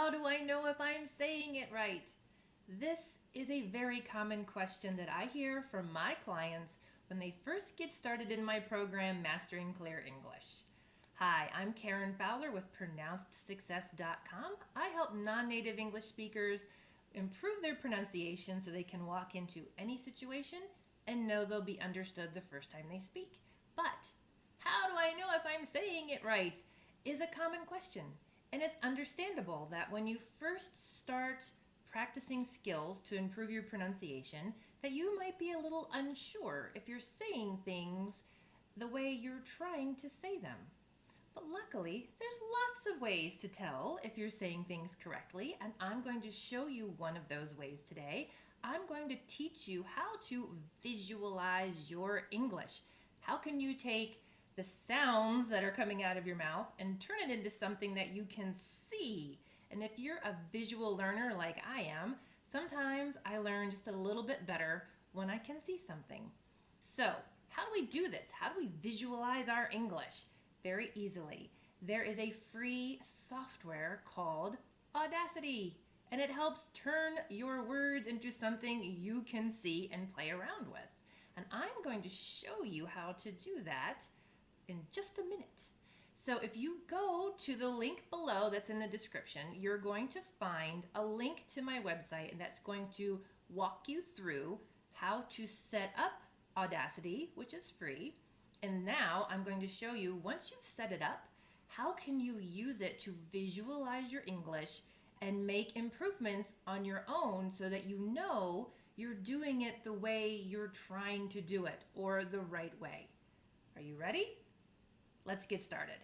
How do I know if I'm saying it right? This is a very common question that I hear from my clients when they first get started in my program, Mastering Clear English. Hi, I'm Karen Fowler with PronouncedSuccess.com. I help non-native English speakers improve their pronunciation so they can walk into any situation and know they'll be understood the first time they speak. But how do I know if I'm saying it right? Is a common question. And it's understandable that when you first start practicing skills to improve your pronunciation, that you might be a little unsure if you're saying things the way you're trying to say them. But luckily, there's lots of ways to tell if you're saying things correctly, and I'm going to show you one of those ways today. I'm going to teach you how to visualize your English. How can you take the sounds that are coming out of your mouth and turn it into something that you can see? And if you're a visual learner like I am, sometimes I learn just a little bit better when I can see something. So, how do we do this? How do we visualize our English? Very easily. There is a free software called Audacity, and it helps turn your words into something you can see and play around with. And I'm going to show you how to do that in just a minute. So if you go to the link below that's in the description, you're going to find a link to my website, and that's going to walk you through how to set up Audacity, which is free. And now I'm going to show you, once you've set it up, how can you use it to visualize your English and make improvements on your own so that you know you're doing it the way you're trying to do it, or the right way. Are you ready? Let's get started.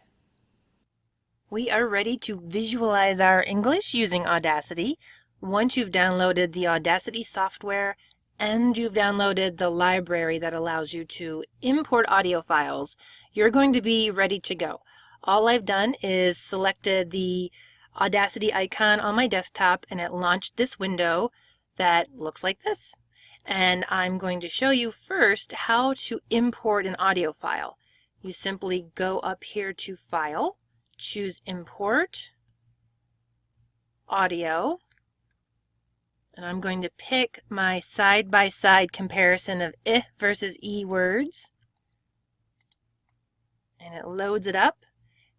We are ready to visualize our English using Audacity. Once you've downloaded the Audacity software and you've downloaded the library that allows you to import audio files, you're going to be ready to go. All I've done is selected the Audacity icon on my desktop, and it launched this window that looks like this. And I'm going to show you first how to import an audio file. You simply go up here to File, choose Import, Audio, and I'm going to pick my side-by-side comparison of I versus E words, and it loads it up.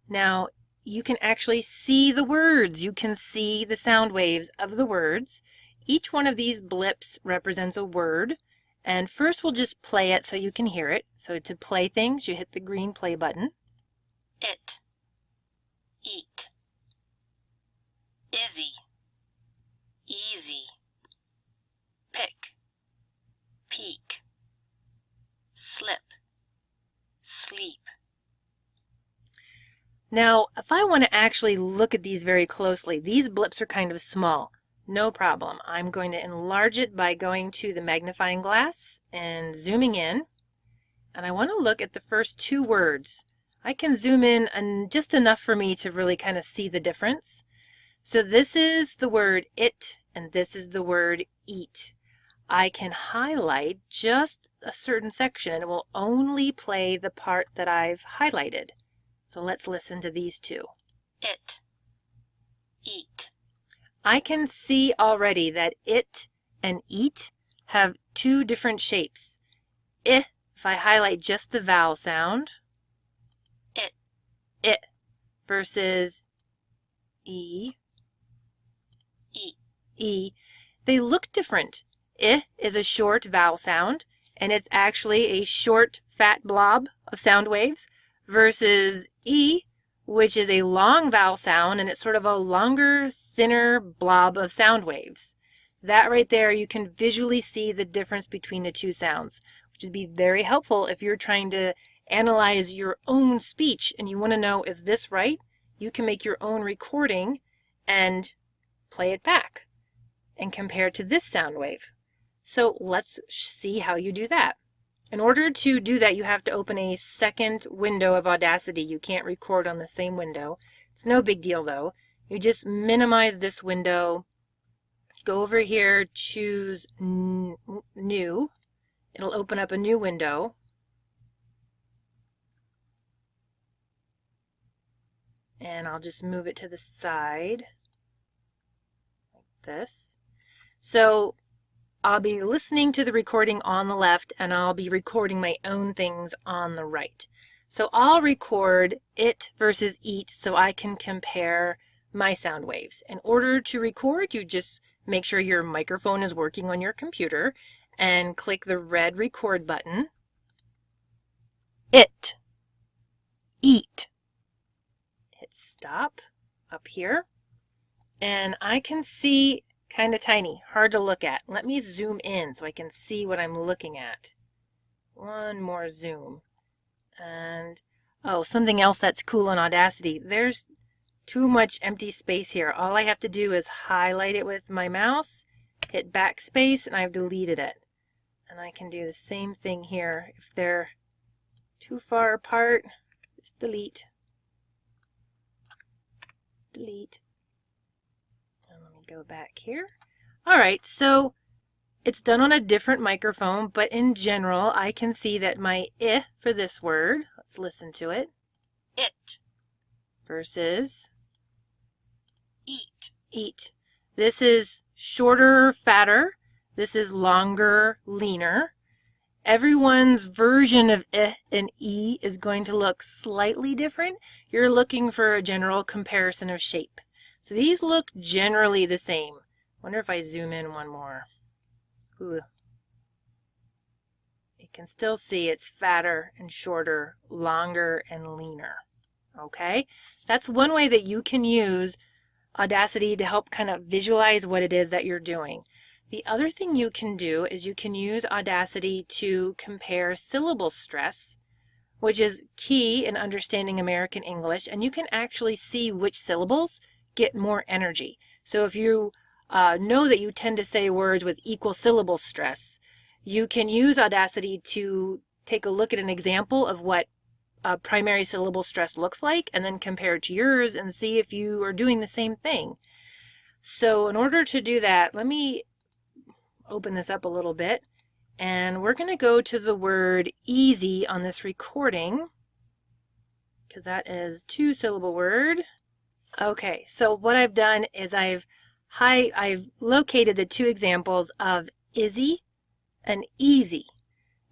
Now you can actually see the words. You can see the sound waves of the words. Each one of these blips represents a word, and first we'll just play it so you can hear it. So to play things, you hit the green play button. It, eat, izzy, easy, pick, peek, slip, sleep. Now, if I want to actually look at these very closely, these blips are kind of small. No problem. I'm going to enlarge it by going to the magnifying glass and zooming in. And I want to look at the first two words. I can zoom in and just enough for me to really kind of see the difference. So this is the word it, and this is the word eat. I can highlight just a certain section, and it will only play the part that I've highlighted. So let's listen to these two. It, eat. I can see already that it and eat have two different shapes. If I highlight just the vowel sound, it versus e, eat. They look different. I is a short vowel sound, and it's actually a short, fat blob of sound waves, versus E, which is a long vowel sound, and it's sort of a longer, thinner blob of sound waves. That right there, you can visually see the difference between the two sounds, which would be very helpful if you're trying to analyze your own speech and you want to know, is this right? You can make your own recording and play it back and compare it to this sound wave. So let's see how you do that. In order to do that, you have to open a second window of Audacity. You can't record on the same window. It's no big deal though. You just minimize this window, go over here, choose New. It'll open up a new window. And I'll just move it to the side. this. So I'll be listening to the recording on the left and I'll be recording my own things on the right. So I'll record it versus eat so I can compare my sound waves. In order to record, you just make sure your microphone is working on your computer and click the red record button. It, eat. Hit stop up here. And I can see kind of tiny, hard to look at. Let me zoom in so I can see what I'm looking at. One more zoom. And oh, something else that's cool on Audacity. There's too much empty space here. All I have to do is highlight it with my mouse, hit backspace, and I've deleted it. And I can do the same thing here. If they're too far apart, just delete. Delete. And let me go back here. All right, so it's done on a different microphone, but in general, I can see that my I for this word, let's listen to it. It. Versus Eat. eat. This is shorter, fatter. This is longer, leaner. Everyone's version of I and E is going to look slightly different. You're looking for a general comparison of shape. So these look generally the same. Wonder if I zoom in one more. Ooh. You can still see it's fatter and shorter, longer and leaner. Okay? That's one way that you can use Audacity to help kind of visualize what it is that you're doing. The other thing you can do is you can use Audacity to compare syllable stress, which is key in understanding American English, and you can actually see which syllables get more energy. So if you know that you tend to say words with equal syllable stress, you can use Audacity to take a look at an example of what primary syllable stress looks like and then compare it to yours and see if you are doing the same thing. So in order to do that, let me open this up a little bit, and we're going to go to the word easy on this recording because that is 2-syllable word. Okay, so what I've done is I've located the 2 examples of Izzy and easy.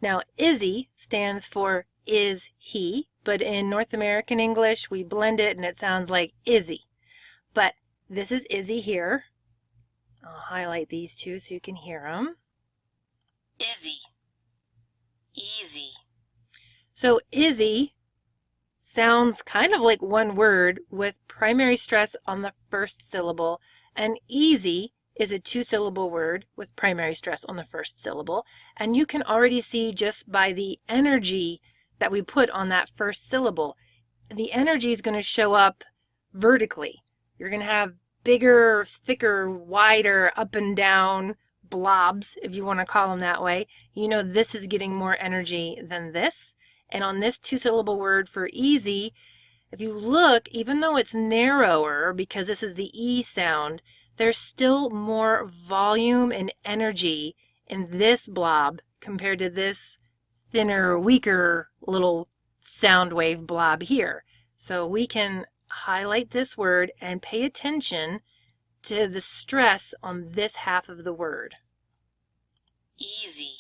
Now Izzy stands for is he, but in North American English we blend it and it sounds like Izzy. But this is Izzy here. I'll highlight these 2 so you can hear them. Izzy. Easy. So Izzy sounds kind of like one word with primary stress on the first syllable, and easy is a 2-syllable word with primary stress on the first syllable. And you can already see just by the energy that we put on that first syllable, the energy is going to show up vertically. You're going to have bigger, thicker, wider, up and down blobs, if you want to call them that way. You know this is getting more energy than this. And on this 2-syllable word for easy, if you look, even though it's narrower because this is the E sound, there's still more volume and energy in this blob compared to this thinner, weaker little sound wave blob here. So we can highlight this word and pay attention to the stress on this half of the word. Easy.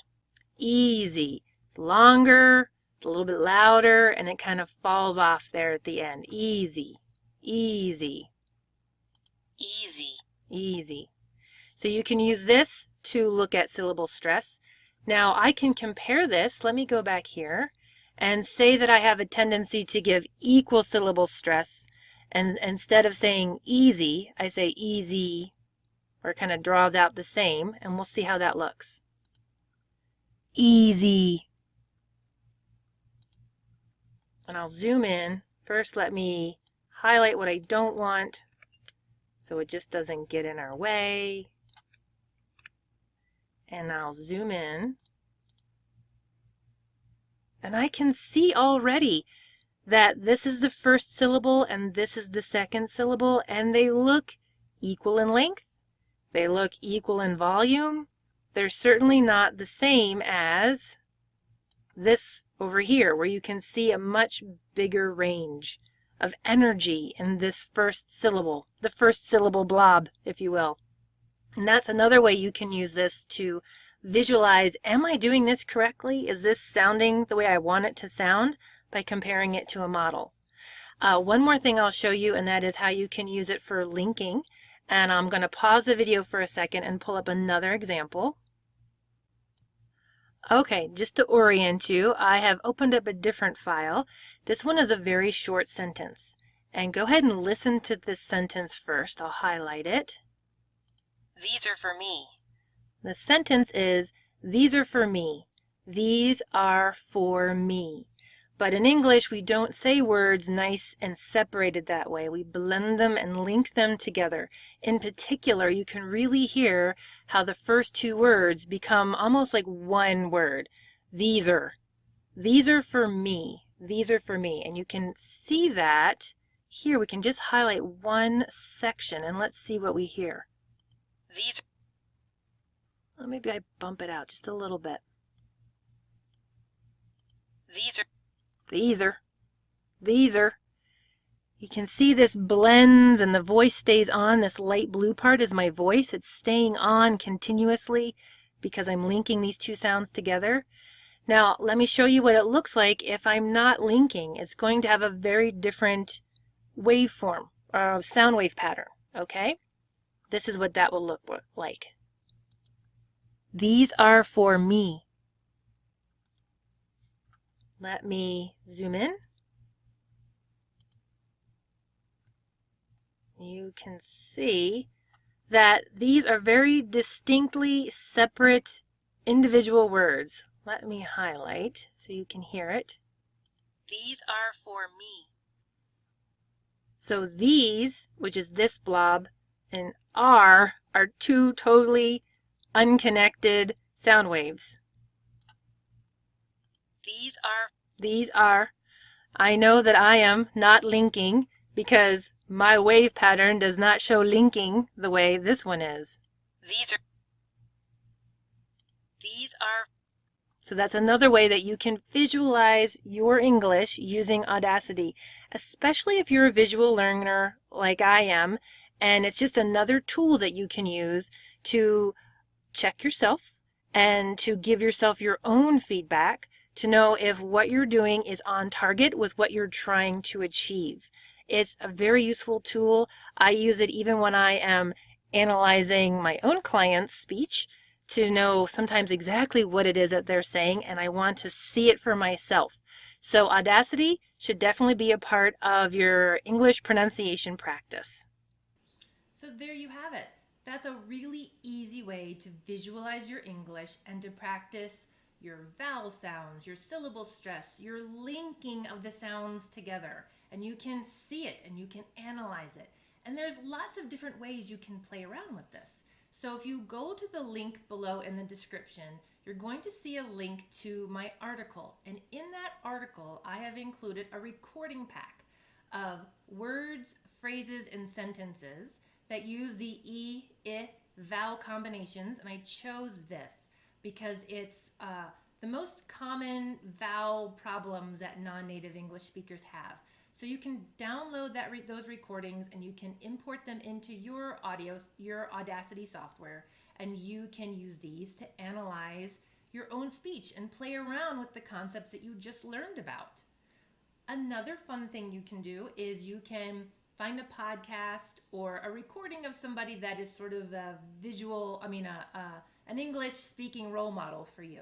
Easy. It's longer, it's a little bit louder, and it kind of falls off there at the end. Easy. Easy. Easy. Easy. So you can use this to look at syllable stress. Now I can compare this. Let me go back here and say that I have a tendency to give equal syllable stress, and instead of saying easy, I say easy, or it kind of draws out the same, and we'll see how that looks. Easy. And I'll zoom in. First, let me highlight what I don't want so it just doesn't get in our way. And I'll zoom in. And I can see already that this is the first syllable and this is the second syllable, and they look equal in length. They look equal in volume. They're certainly not the same as this over here, where you can see a much bigger range of energy in this first syllable, the first syllable blob, if you will. And that's another way you can use this to visualize, am I doing this correctly? Is this sounding the way I want it to sound? By comparing it to a model. One more thing I'll show you, and that is how you can use it for linking. And I'm going to pause the video for a second and pull up another example. Okay, just to orient you, I have opened up a different file. This one is a very short sentence. And go ahead and listen to this sentence first. I'll highlight it. These are for me. The sentence is, these are for me. These are for me. But in English, we don't say words nice and separated that way. We blend them and link them together. In particular, you can really hear how the first two words become almost like one word. These are for me. These are for me. And you can see that here. We can just highlight one section and let's see what we hear. These. Well, maybe I bump it out just a little bit. These are. These are. You can see this blends and the voice stays on. This light blue part is my voice. It's staying on continuously because I'm linking these two sounds together. Now, let me show you what it looks like if I'm not linking. It's going to have a very different waveform or sound wave pattern, okay? This is what that will look like. These are for me. Let me zoom in. You can see that these are very distinctly separate individual words. Let me highlight so you can hear it. These are for me. So these, which is this blob, and are two totally unconnected sound waves. These are. I know that I am not linking because my wave pattern does not show linking the way this one is. These are. So that's another way that you can visualize your English using Audacity, especially if you're a visual learner like I am, and it's just another tool that you can use to check yourself and to give yourself your own feedback to know if what you're doing is on target with what you're trying to achieve. It's a very useful tool. I use it even when I am analyzing my own client's speech to know sometimes exactly what it is that they're saying, and I want to see it for myself. So Audacity should definitely be a part of your English pronunciation practice. So there you have it. That's a really easy way to visualize your English and to practice your vowel sounds, your syllable stress, your linking of the sounds together. And you can see it and you can analyze it. And there's lots of different ways you can play around with this. So if you go to the link below in the description, you're going to see a link to my article. And in that article, I have included a recording pack of words, phrases, and sentences that use the E, I vowel combinations. And I chose this because it's the most common vowel problems that non-native English speakers have. So you can download those recordings and you can import them into your Audacity software, and you can use these to analyze your own speech and play around with the concepts that you just learned about. Another fun thing you can do is you can find a podcast or a recording of somebody that is sort of a an English speaking role model for you.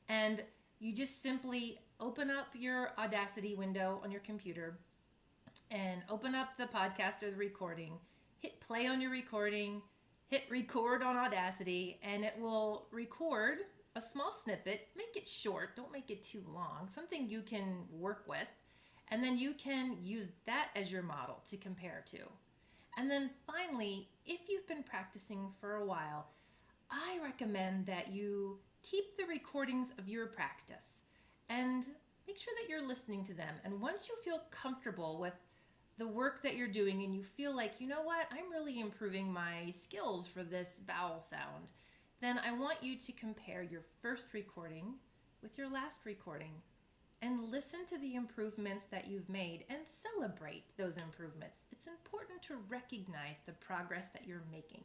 And you just simply open up your Audacity window on your computer and open up the podcast or the recording, hit play on your recording, hit record on Audacity, and it will record a small snippet. Make it short, don't make it too long, something you can work with, and then you can use that as your model to compare to. And then finally, if you've been practicing for a while, I recommend that you keep the recordings of your practice and make sure that you're listening to them. And once you feel comfortable with the work that you're doing and you feel like, you know what, I'm really improving my skills for this vowel sound, then I want you to compare your first recording with your last recording and listen to the improvements that you've made and celebrate those improvements. It's important to recognize the progress that you're making.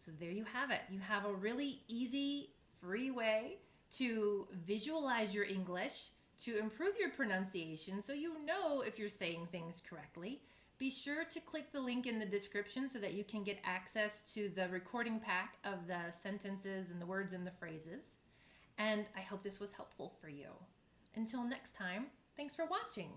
So there you have it. You have a really easy, free way to visualize your English, to improve your pronunciation so you know if you're saying things correctly. Be sure to click the link in the description so that you can get access to the recording pack of the sentences and the words and the phrases. And I hope this was helpful for you. Until next time, thanks for watching.